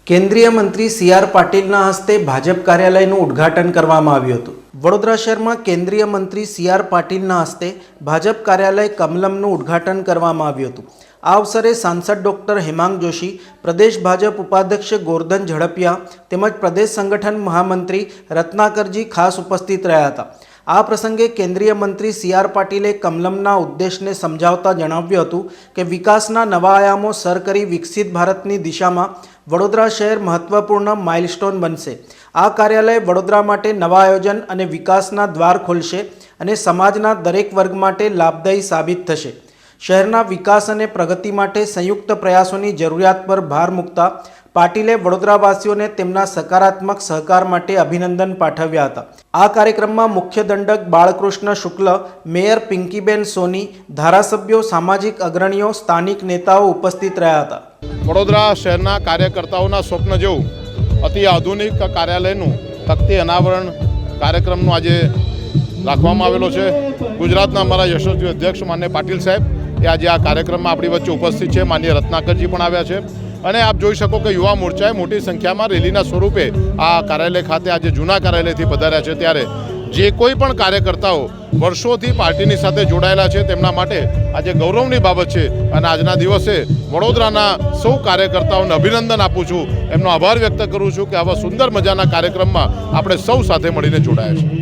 કેન્દ્રીય મંત્રી સી.આર. પાટીલના હસ્તે ભાજપ કાર્યાલયનું ઉદ્ઘાટન કરવામાં આવ્યું હતું। વડોદરા શહેરમાં કેન્દ્રીય મંત્રી સી.આર. પાટીલના હસ્તે ભાજપ કાર્યાલય કમલમનું ઉદ્ઘાટન કરવામાં આવ્યું હતું। આ અવસરે સાંસદ ડૉક્ટર હેમાંગ જોશી, પ્રદેશ ભાજપ ઉપાધ્યક્ષ ગોરધન ઝડપિયા તેમજ પ્રદેશ સંગઠન મહામંત્રી રત્નાકરજી ખાસ ઉપસ્થિત રહ્યા હતા। આ પ્રસંગે કેન્દ્રીય મંત્રી સી.આર. પાટીલે કમલમના ઉદ્દેશને સમજાવતા જણાવ્યું હતું કે વિકાસના નવા આયામો સર કરી વિકસિત ભારતની દિશામાં વડોદરા શહેર મહત્વપૂર્ણ માઇલસ્ટોન બનશે। આ કાર્યાલય વડોદરા માટે નવા આયોજન અને વિકાસના દ્વાર ખોલશે અને સમાજના દરેક વર્ગ માટે લાભદાયી સાબિત થશે। શહેરના વિકાસ અને પ્રગતિ માટે સંયુક્ત પ્રયાસોની જરૂરિયાત પર ભાર મૂકતા પાટીલે વડોદરાવાસીઓને તેમના સકારાત્મક સહકાર માટે અભિનંદન પાઠવ્યા હતા। આ કાર્યક્રમમાં મુખ્ય દંડક બાળકૃષ્ણ શુક્લ, મેયર પિંકીબેન સોની, ધારાસભ્યો, સામાજિક અગ્રણીઓ, સ્થાનિક નેતાઓ ઉપસ્થિત રહ્યા હતા। વડોદરા શહેરના કાર્યકર્તાઓના સ્વપ્ન જેવું અતિ આધુનિક કાર્યાલયનું તકતી અનાવરણ કાર્યક્રમનું આજે રાખવામાં આવેલો છે। ગુજરાતના અમારા યશસ્વી અધ્યક્ષ માન્ય પાટીલ સાહેબ એ આજે આ કાર્યક્રમમાં આપણી વચ્ચે ઉપસ્થિત છે। માન્ય રત્નાકરજી પણ આવ્યા છે અને આપ જોઈ શકો કે યુવા મોરચાએ મોટી સંખ્યામાં રેલીના સ્વરૂપે આ કાર્યાલય ખાતે આજે જૂના કાર્યાલયથી પધાર્યા છે। ત્યારે જે કોઈ પણ કાર્યકર્તાઓ વર્ષોથી પાર્ટીની સાથે જોડાયેલા છે તેમના માટે આજે ગૌરવની બાબત છે અને આજના દિવસે વડોદરાના સૌ કાર્યકર્તાઓને અભિનંદન આપું છું, એમનો આભાર વ્યક્ત કરું છું કે આવા સુંદર મજાના કાર્યક્રમમાં આપણે સૌ સાથે મળીને જોડાયા છે।